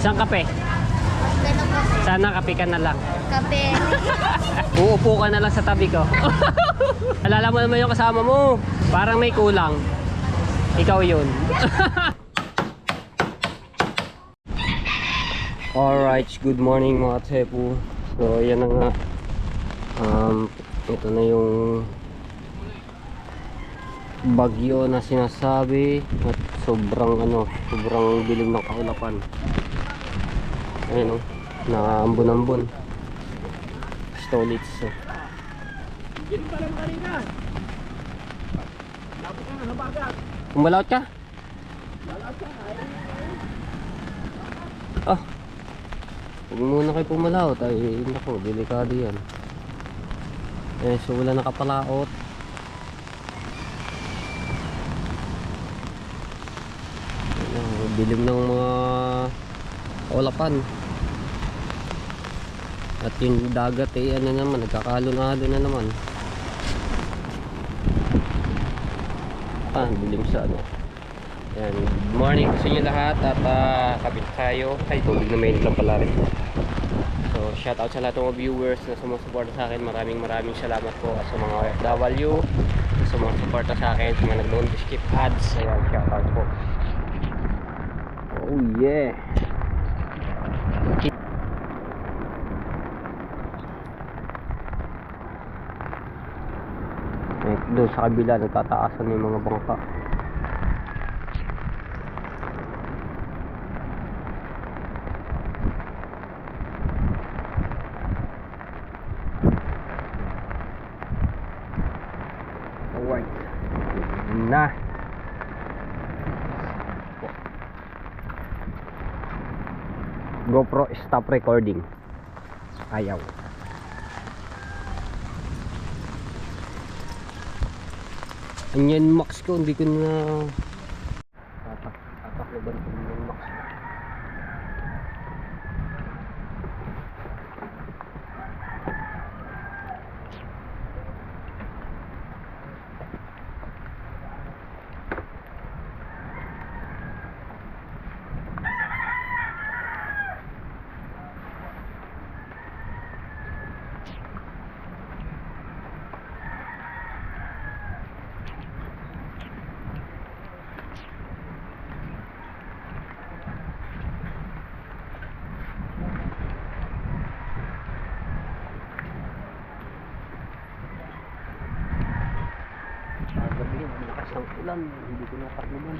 Isang kape. Ganun kape. Sana kape ka na lang. Kape. Uupo ka na lang sa tabi ko. Alala mo naman yung kasama mo. Parang may kulang. Ikaw yun. Alright, good morning mga tepu. So yan na nga. Ito na yung bagyo na sinasabi. At sobrang dilim ng kaulapan. Ayun o, naambon-ambon. Stolits. Kumalaot ka? Ah, huwag muna kayo pumalaot. Ay, naku, delikado yan. Eh, so wala nakapalaot. Dilim ng mga kaulapan. At yung dagat eh, ano naman, nagkakalunado na naman. Dilim sa ano. Yan, good morning sa inyo lahat. At kapit tayo. Ay, tubig na mainit lang pala rin. So, shout out sa lahat ng mga viewers na sumusuporta sa akin. Maraming salamat po sa mga OFW na sumusuporta sa akin, sa mga nag-loan to skip ads. Ayan, shout out po. Oh yeah. Doon sa kabila nagtataasan yung mga bangka. Alright na. GoPro stop recording. Ayaw. Anyan max ko, hindi ko na tatakloban ko yung max. Malakas ang ulan, hindi ko natakloban.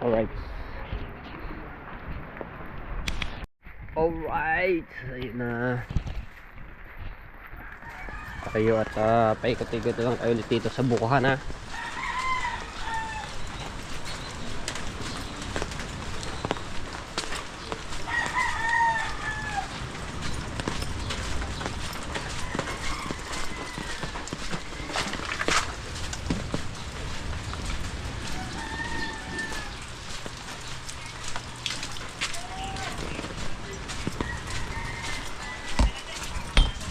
Alright. Alright, ayun na tayo at paikot-ikot lang tayo ulit dito sa bukuhan ha.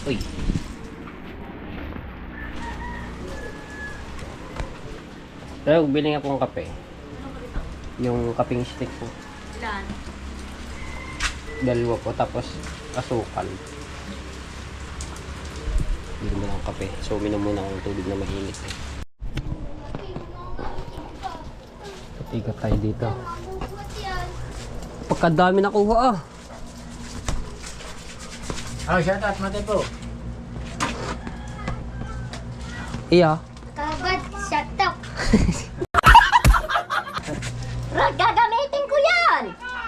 Uy. Pero bili nga pong kape. Yung kapeng stick po. Ilan? Dalawa po, tapos asukal. Bili mo lang kape. So uminom muna ng tubig na mainit eh. Patigat tayo dito. Pagkadami nakuha ah. Oh, shout out mate po. Iya. Kabad, shut up. Gagamitin ko yan.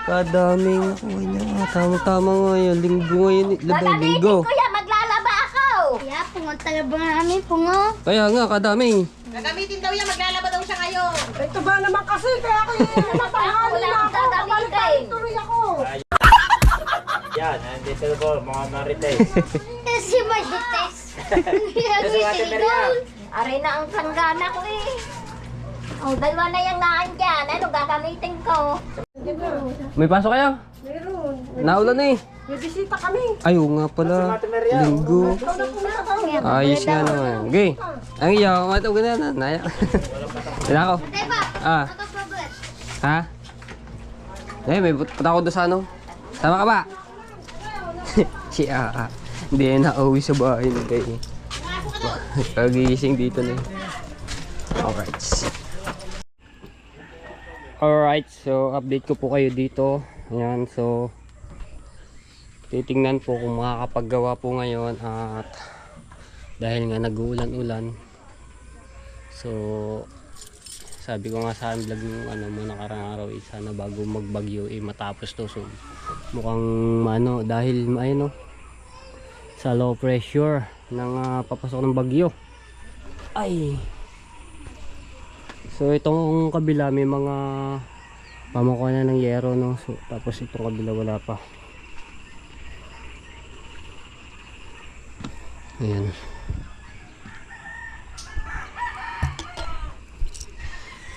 Kadaming nakuha niya. Tama-tama ngayon. Linggo ngayon. Labang linggo. Gagamitin ko yan, maglalaba ako. Kaya pumunta na ba namin pungo? Kaya nga, kadami. Gagamitin daw yan, maglalaba daw siya ngayon. Ito ba naman kasi kaya ako yung natanghali Wala na akong ako. gagamitin. Tuloy ako. Yan, nandito po mga marites. Si Marites. Nag-meeting doon. Aray na ang sanggana ko eh. Oh, dalawa na yung naan dyan. Ano gagamitin ko? May pasok kayo? Meron. Naulan eh. May bisita kami. Ay, oo nga pala. Linggo. Ayos nga naman. Okay. Ang iyo, matawag na. Naya. Sila ako. Diba? Ah. Nakapagod. Ha? Eh, may punta ako doon sa ano. Tama ka ba? Si Aa. Hindi na uwi sa bahay na kayo. Pagising dito na eh. Alright, so update ko po kayo dito. Ayan, so titingnan po kung makakapaggawa po ngayon at dahil nga nag-uulan-ulan. So sabi ko nga sa vlog nung ano mo nakarang araw sana bago magbagyo matapos to, so mukhang dahil sa low pressure ng papasok ng bagyo. Ay, so itong kabila may mga pamakuha na ng yero, no? So, tapos itong kabila wala pa. Ayan.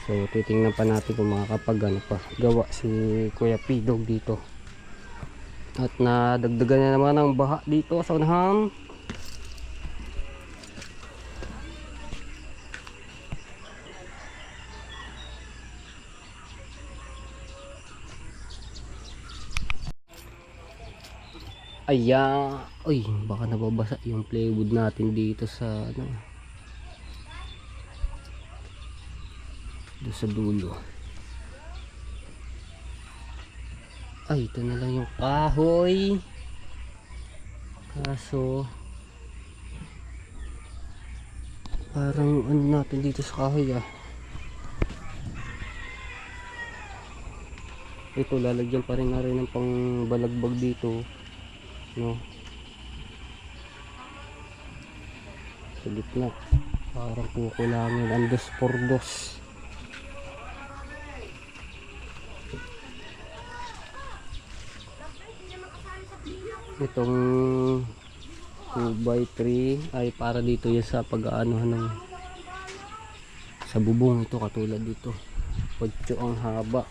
So titingnan pa natin kung makakapag gawa si Kuya Pidog dito. At nadagdagan na naman ng baha dito sa unahan. Ayan. Uy, baka nababasa yung plywood natin dito sa doon sa dulo. Ay, ito na lang yung kahoy. Kaso parang natin dito sa kahoy ito lalagyan pa rin na rin ng pang balagbag dito, no, sa gitna parang kukulangin ang 2x2. Itong 2x3 ay para dito yan sa pag-aanuhan ng sa bubong. Ito katulad dito 8 ang haba.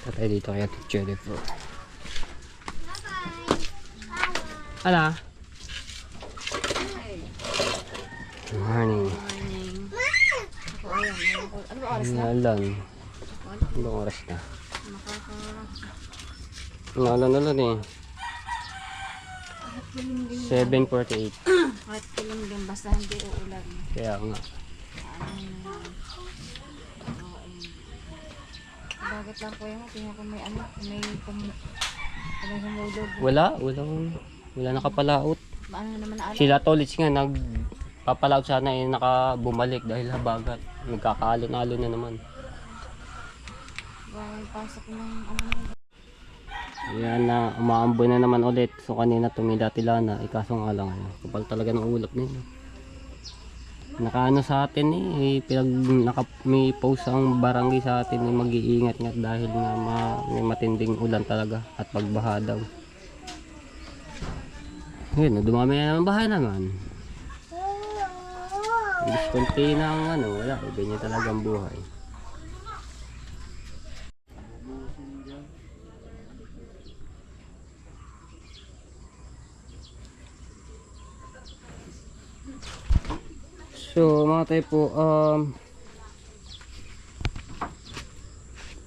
Tatay dito kaya Jennifer. Ala. Good morning. Ano oras na? Nalan. Anong oras na? Nalan eh. 7:48. Kahit kilim din basta hindi uulan. Kaya nga. Bakit lang po yung tingnan ko may may humulog. Wala nakapalaot. Ano naman na Sila Tolits nga nagpapalaot sana nakabumalik dahil habagat. Nagkakaalon-alon na naman. pasok ng Yan na, umaambon na naman ulit. So kanina tumidatila na, ikaso nga lang kapal talaga ng ulap nila. Nakaano sa atin may post ang barangay sa atin mag-iingat nga dahil nga may matinding ulan talaga at pagbaha daw. Yun, dumami na naman bahay naman. Disconti na ang wala, ganyan talagang buhay. So mga tayo po,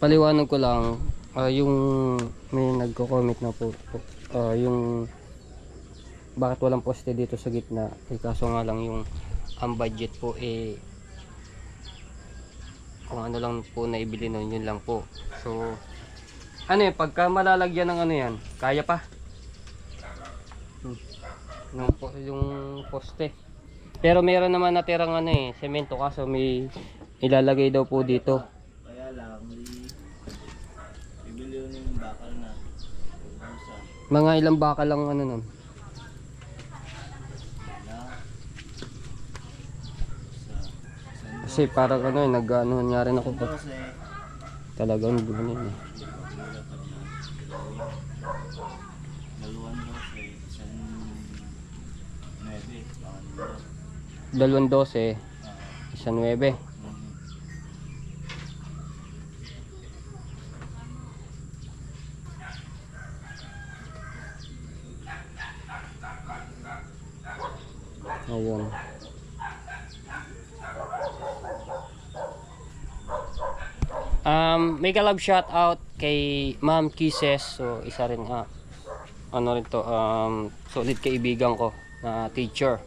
paliwanag ko lang, yung may nagko-comment na po, yung bakit walang poste dito sa gitna, kaso nga lang yung ang budget po kung ano lang po na ibili nun, yun lang po. So pagka malalagyan ng yan, kaya pa yung poste. Pero meron naman natirang semento, kaso may ilalagay daw po dito. Bibili yun yung bakal na. Sa Mga ilang bakal lang ano nun. Kasi parang ano eh, nag-anuhan nga rin ako po. kasi Talagang gano'n eh. dalawang dos isang 9. Bakal 2.12, 1.9. Ayun. May kalab shout out kay Ma'am Kisses. So isa rin ano rin to, solid kaibigan ko na teacher.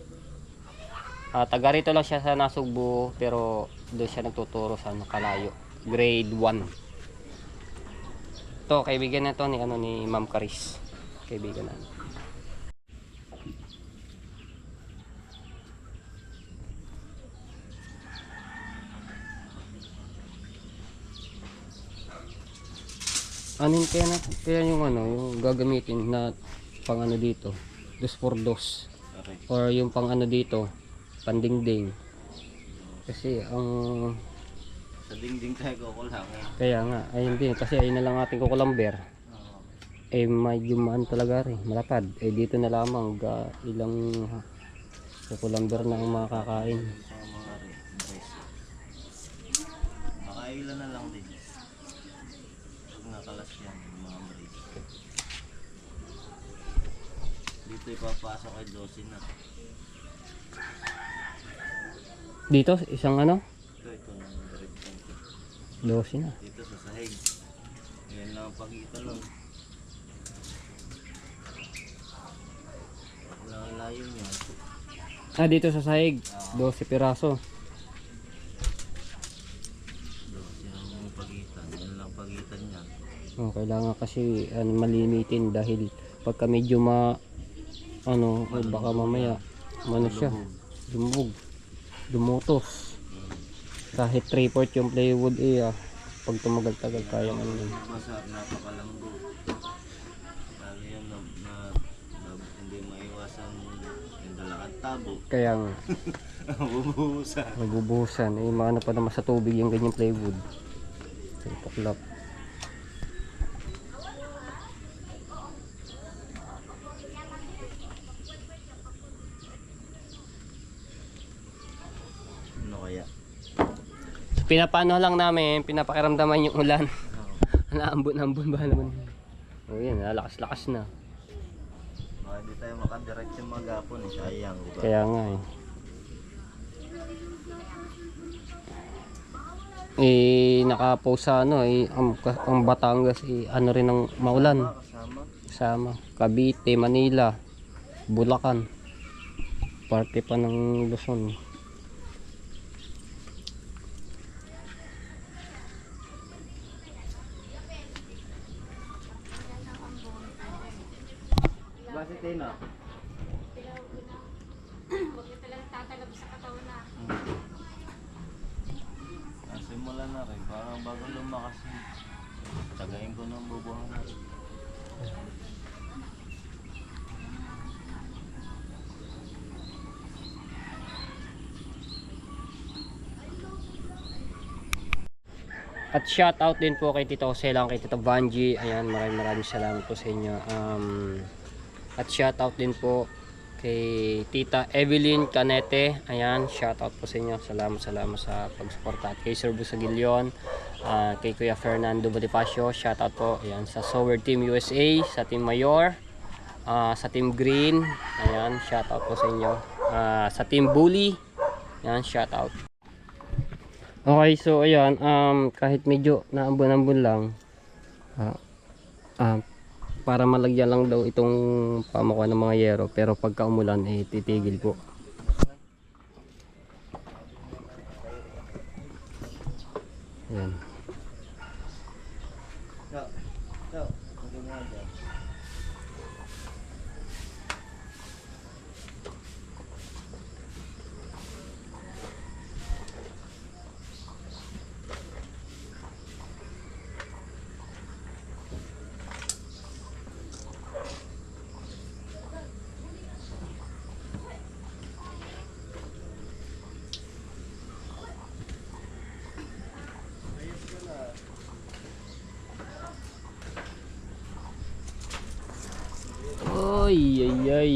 Taga rito lang siya sa Nasugbu pero doon siya nagtuturo sa Kalayo, grade 1. To kaibigan na to ni ni Ma'am Caris. Kaibigan na. Anin kaya yung yung gagamitin na pang ano dito, 2x2 or yung pang ano dito, pandingding. Kasi ang sa dingding tayo kukulangan. kaya nga ayun din kasi ayun na lang ating kukulamber. Medyo maan talaga rin, malapad. Dito na lamang ilang kukulamber na ang makakain. Sa mga rice. Baka ilan na lang din. Pag nakalas yan, yung mga rice. Dito ipapasok kay Dosin na. Dito isang ano? Ito na direksyon ko. 12 na. Dito sa sahig. Yan lang ang pagitan nun. Wala ang layo niya. Dito sa sahig, 12 piraso. Yan ang pagitan. Yan lang ang pagitan niya. Kailangan kasi malimitin dahil pagka medyo baka mamaya siya, dumutos. Kahit 3/4 yung plywood pag tumagal-tagal kaya ano yun. Masarap, napakalambot. Lalo yan hindi maiwasan yung dalakad tabo. Kaya nga, Bubuhusan. magbubuhusan. Maano pa naman sa tubig yung ganyang plywood. Tuklap. Ano kaya? Pinapano lang namin, pinapakiramdaman yung ulan. Naambon-ambon ba naman? Yan, lakas-lakas na. Baka hindi tayo makadirect yung maghapon sayang, di ba? Kaya nga nakapost sa ang Batangas ano rin ang maulan. Kasama. Kasama Cavite, Manila, Bulacan. Parte pa ng Luzon. Bakit Tina? Simula na rin, parang bago lumakas tagayin ko ng bubuhangan. At shout out din po kay Tito Jose lang, kay Tito Vanji. Ayan, maraming salamat po sa inyo. At shout out din po kay Tita Evelyn Canete. Ayan, shout out po sa inyo. Salamat sa pagsuporta. At kay Sir Busagilion, kay Kuya Fernando Bonifacio, shout out po. Ayan, sa Sower Team USA, sa Team Mayor, sa Team Green. Ayan, shout out po sa inyo. Sa Team Bully. Ayan, shout out. Okay, so ayan, kahit medyo naambon-ambon lang, para malagyan lang daw itong pamakuha ng mga yero, pero pagka umulan titigil po. Ayan. Ay, ay, ay.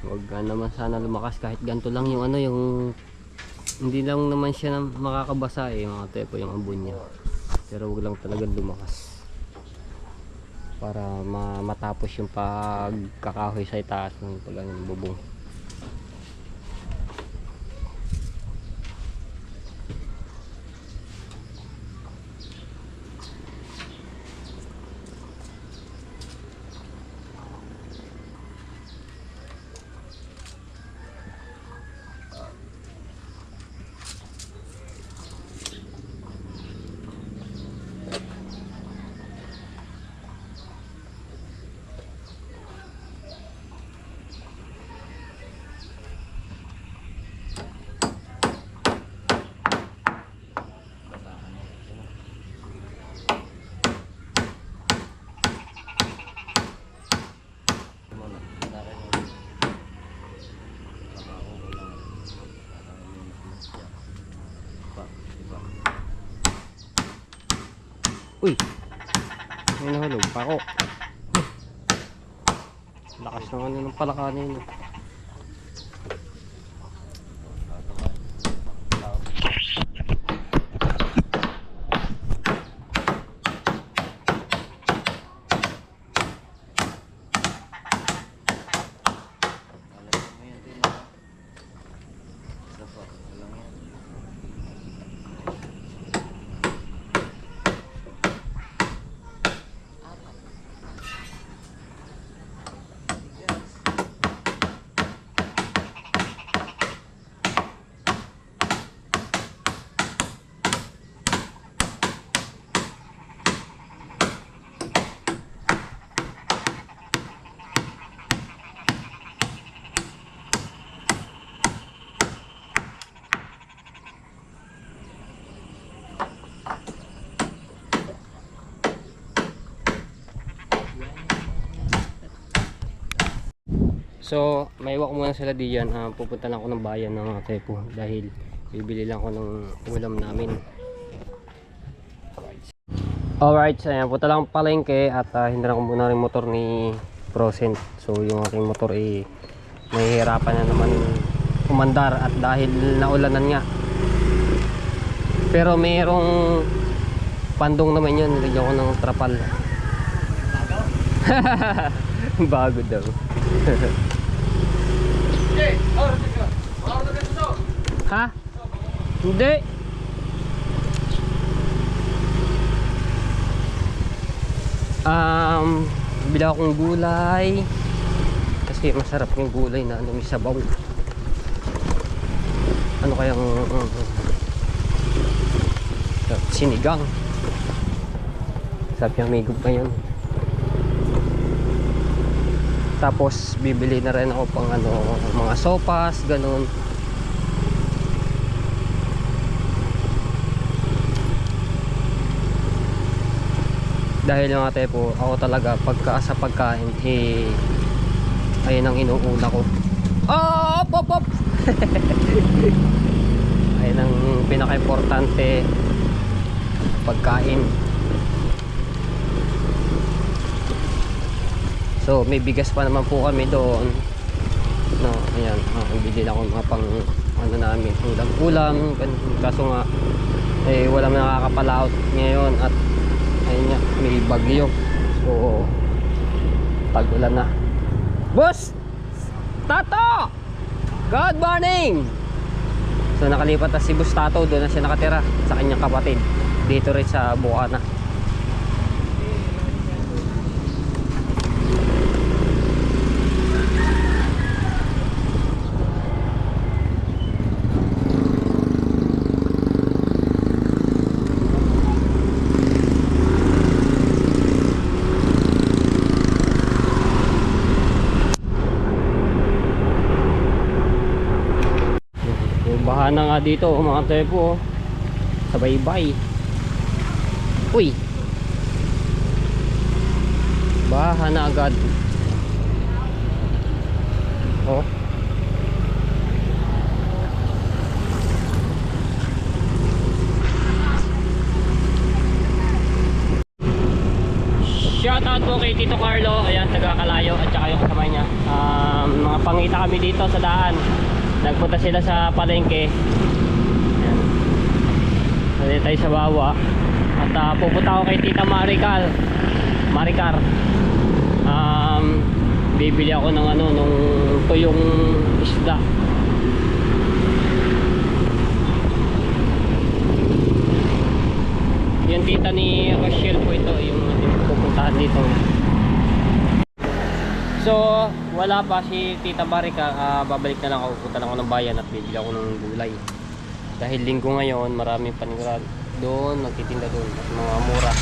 Huwag ka naman sana lumakas kahit ganito lang yung ano, yung hindi lang naman siya makakabasa eh mga tepo yung ambon niya. Pero huwag lang talaga lumakas. Para matapos yung pagkakahoy sa itaas ng bubong. Uy! May nahulog pa ako. Lakas ng ano ng palakanin. So, maiwan ko muna sila diyan. Pupunta lang ako ng bayan ng mga tepo dahil bibili lang ako ng ulam namin. Alright, so ayan, punta lang palengke at hindaran ko muna rin motor ni Procent. So, yung aking motor mahihirapan na naman umandar at dahil naulanan nga. Pero mayroong pandong naman yun, nilagyan ko ng trapal. Bago daw. Ha? Hindi. Bila akong gulay kasi masarap yung gulay na ano, may sabaw. Ano kayang sinigang. Sabi niya may pa yan. Tapos bibili na rin ako pang ano, mga sopas, ganun. Dahil mga tepo, ako talaga pagka sa pagkain ayun ang inuuna ko. Op! Ayun ang pinaka-importante, pagkain. So may bigas pa naman po kami doon. No, ayan, bibili lang ako mga pang ano namin, ulam, kaso nga walang nakakapalaot ngayon at ayun nga, may bagyo. So tag-ulan na. Boss! Tato! Good morning! So nakalipat na si Boss Tato, doon na siya nakatira sa kanyang kapatid dito rin sa Bukana. Baha na nga dito mga tepo, sa baybay. Uy, baha na agad. Oh, Shoutout po kay Tito Carlo, ayan, taga Kalayo, at saka yung kasama niya. Mga pangita kami dito sa daan. Nagpunta sila sa palengke. Ayan. Nandito tayo sa Wawa. At pupunta ako kay Tita Maricar. Bibili ako ng ano, nung tuyong isda. Yung tita ni Rochelle po ito, yung pupuntahan dito. So, wala pa si Tita Maricar. Babalik na lang ako, pupunta lang ako ng bayan at bibili ako ng gulay. Dahil linggo ngayon, maraming panigurad doon, nagtitinda doon at mga mura.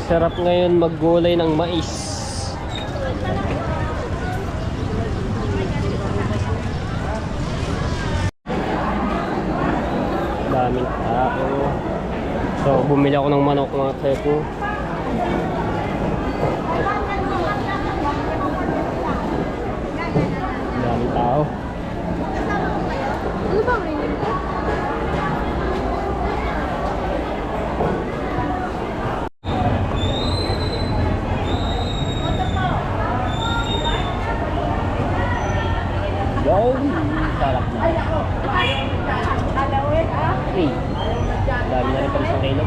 Sarap ngayon maggulay ng mais. Daming tao. So bumili ako ng manok mga tepo. Daming tao. Ano ba ang Wow! Sarap na. Hey! Dami na rin pala sa kilo.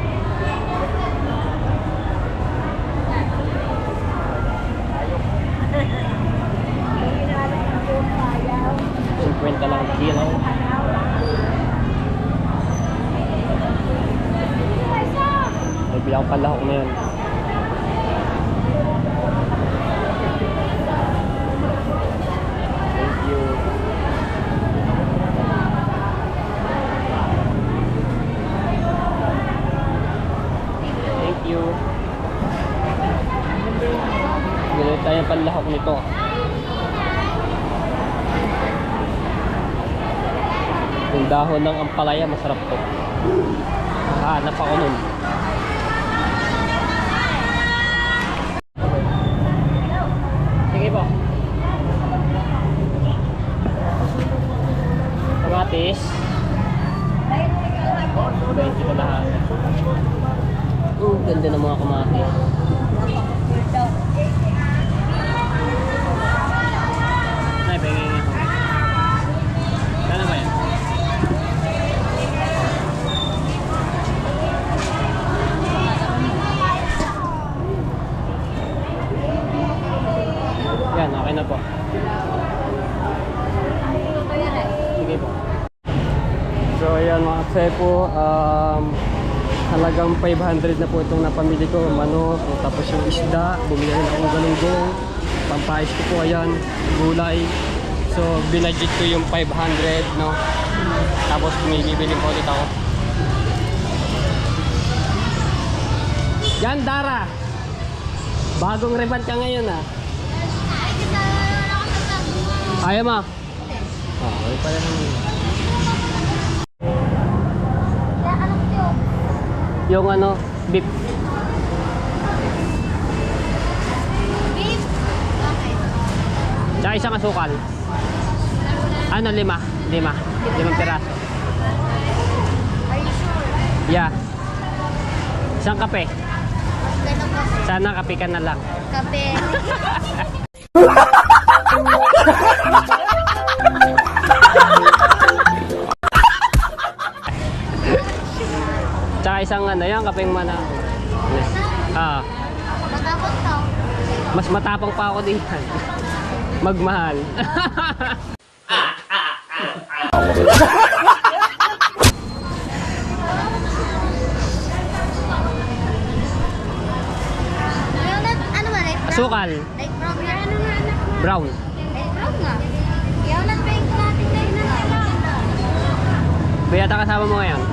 $50 lang kilo. Nagbilang ako palahok na yun. Thank you. Thank you. Ganun tayo palahok nito. Yung dahon ng ampalaya, masarap to. Hanap ako nun. Sige po. Kamatis. 20 na lahat. Ganda ng mga kamaki. Ay, pengin ito. Kano ba yan? Yan, okay na po. Sige po. So ayan mga tsepo, halagang 500 na po itong napamili ko, manok, tapos yung isda, bumili na akong galunggong, pampais ko po, ayan, gulay. So binudget ko yung 500, no? Tapos bibili po ulit ako. Yan, Dara! Bagong reban ka ngayon, ah. Ayaw mo? Okay pala naman. Yung ano, beef. Beef? Okay. Tsaka isang asukal. Ano, 5? 5 piraso. Are you sure? Yeah. Isang kape. Ganun kape. Sana kape ka na lang. Kape. Tsaka isang ano, yung kapeng mana. Ah, Matapos to. mas matapang pa ako din. Magmahal. Ngayon na, ano ba? Light brown? Asukal. Light brown. Ano nga anak mo? Brown. Light brown nga. Ngayon na pa yung natin light brown. Bayata kasama mo ngayon. Light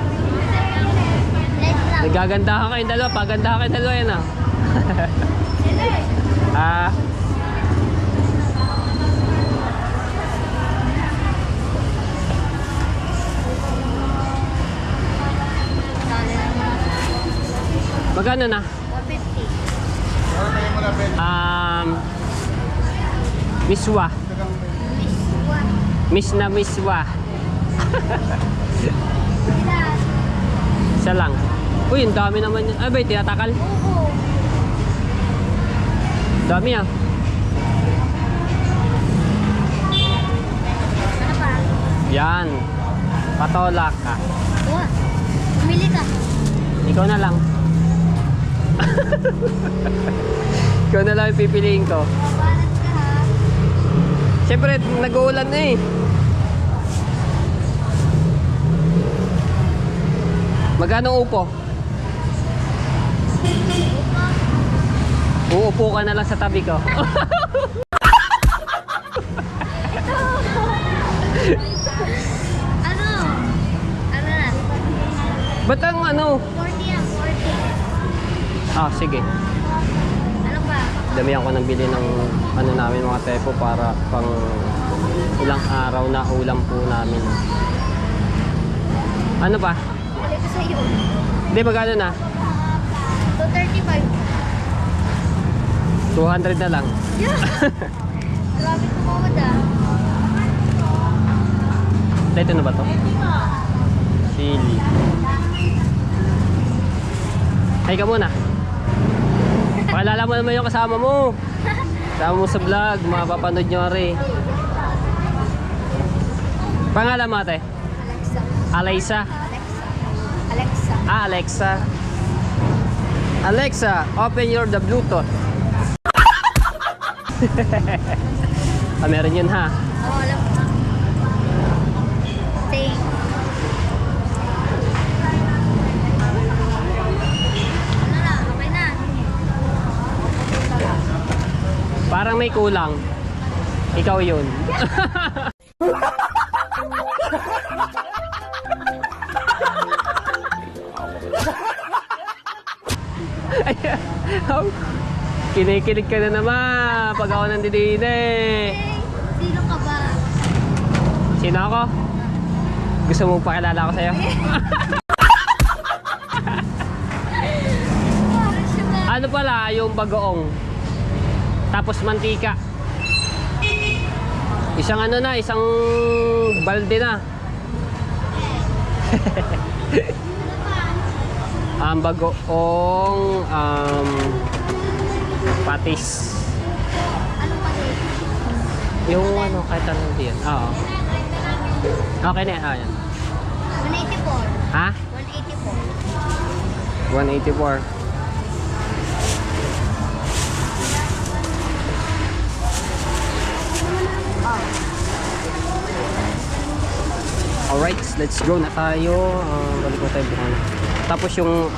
brown. Nagagandahan kayong dalawa. Pagandahan kayong dalawa yan, ah. Ah. Magkano na? 150. Miswa. Miss na miswa. Isa lang. Uy, ang dami naman yan. Ay, ba, tinatakal? Oo. Dami ah. Ano pa? Yan. Patolak ka. Wah. Pumili ka. Ikaw na lang. Ikaw na lang yung pipiliin ko. Mabalat ka ha. Siyempre, nag-uulan na eh. Magkano upo? Uupo ka na lang sa tabi ko. Ano? Ano na? Ba't ang ano? 40 yan. 40. Ah, sige. Ano pa? Damihan ko ng bili ng ano namin mga tepo para pang ilang araw na ulam po namin. Ano pa? Balik ko sa'yo. Hindi, magkano na? 235. 200 na lang. Yeah. Marami tumawad ah. Ito na ba to? Sili. Hay ka muna. Pakilala mo naman yung kasama mo. Kasama mo sa vlog. Mapapanood nyo rin. Pangalan mo ate? Alexa. Alaysa. Alexa. Ah, Alexa. Alexa, open your the Bluetooth. Ah, meron yun ha. Oo, alam ko. Thank. Ano na? Okay na. Parang may kulang. Ikaw yun. Kinikilig ka na naman pag ako nandidine. Hey, sino ka ba? Sino ako? Gusto mo pakilala ako sa'yo? Parang siya ba? Ano pala yung bagoong? Tapos mantika. Isang ano na, isang balde na. Ano pa? Ang bagoong patis. Anong pati? Yung ano, kahit anong diyan. Oo. Okay na yan. Ah, yan. 184. Ha? 184. 184. Alright, let's go na tayo. Balik na tayo bukan. Tapos yung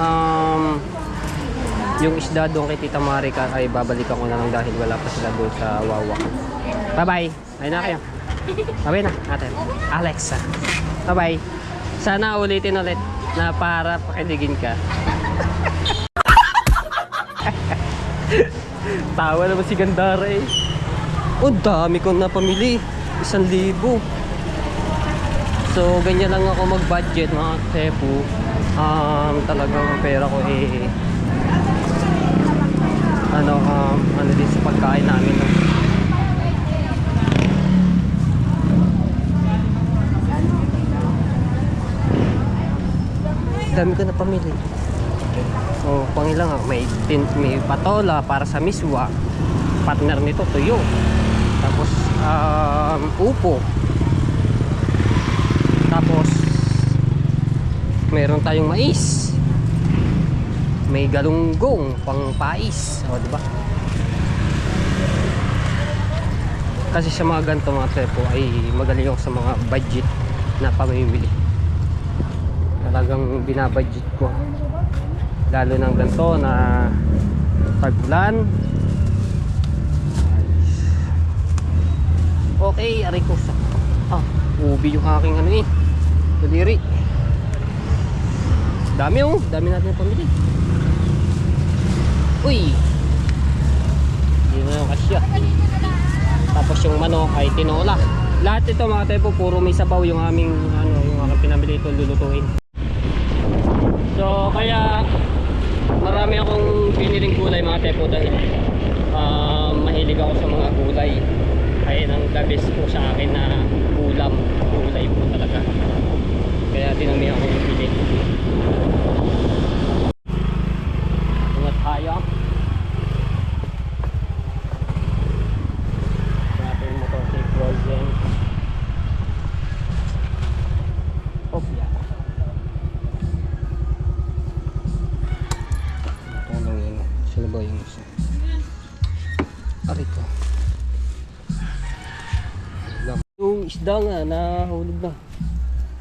isda doon kay Tita Marika ay babalikan ko na lang dahil wala pa sila doon sa Wawa. Bye bye. Ayun na kayo. Bye na natin. Alexa. Bye bye. Sana ulitin ulit na para pakiligin ka. Tawa naman si Gandara eh. Oh, dami kong napamili. 1,000. So, ganyan lang ako mag-budget mga tepu. Talagang ang pera ko eh ano din sa pagkain namin, no? Dami ko na pamili. Oh, pangilang may patola para sa miswa. Partner nito tuyo. Tapos upo. Tapos meron tayong mais. May galunggong pang pais, o di ba? Kasi sa mga ganito mga tepo ay magaling ako sa mga budget na pamimili. Talagang binabudget ko. Lalo ng ganito na tag-ulan. Okay, aray ko sa ubi yung aking ano eh. Daliri. Dami oh, dami natin pamili. Uy. Hindi na yung kasya. Tapos yung manok ay tinola. Lahat ito mga tepo puro may sabaw yung aming yung aking pinamili ito lulutuin. So kaya marami akong piniling gulay mga tepo dahil mahilig ako sa mga gulay. Kaya ang the best po sa akin na ulam, gulay po talaga. Kaya dinami ako bibili. Ingat tayo. Grabe yung motor si Frozen. Oh, yeah. Ito lang yun. Sino ba yung isa? Arito. Yung isda nga nahulog na.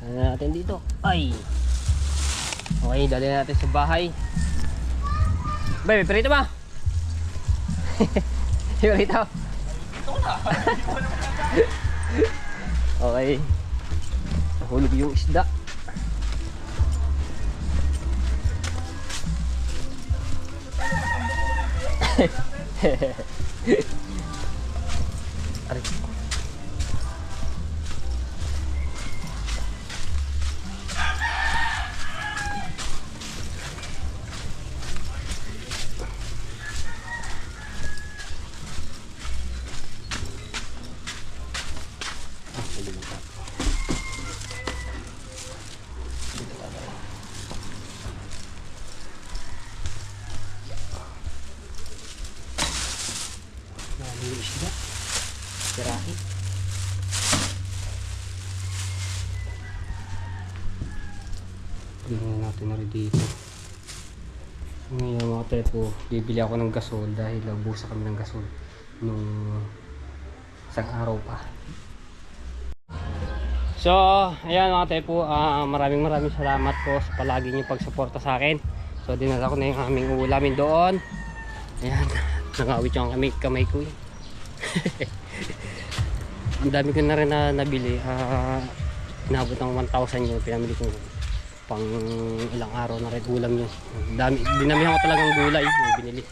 Ano natin dito? Ay. Okay, dali natin sa bahay. Bay, may perito ba? May perito. Okay. Nahulog yung isda. Aray. Yung isda tirahi tingnan natin na rin dito. Ngayon mga tepo bibili ako ng gasol dahil nabusa kami ng gasol nung isang araw pa. So ayan mga tepo, maraming salamat po sa palagi niyong pagsuporta sa akin. So dinala ko na yung aming ulamin doon. Ayan, nangawit yung kamay ko eh. Ang dami ko na rin na nabili. Inabot ng 1,000 yung pinamili ko pang ilang araw na rin ulam yun. Dinamihan ko talagang gulay yung binili.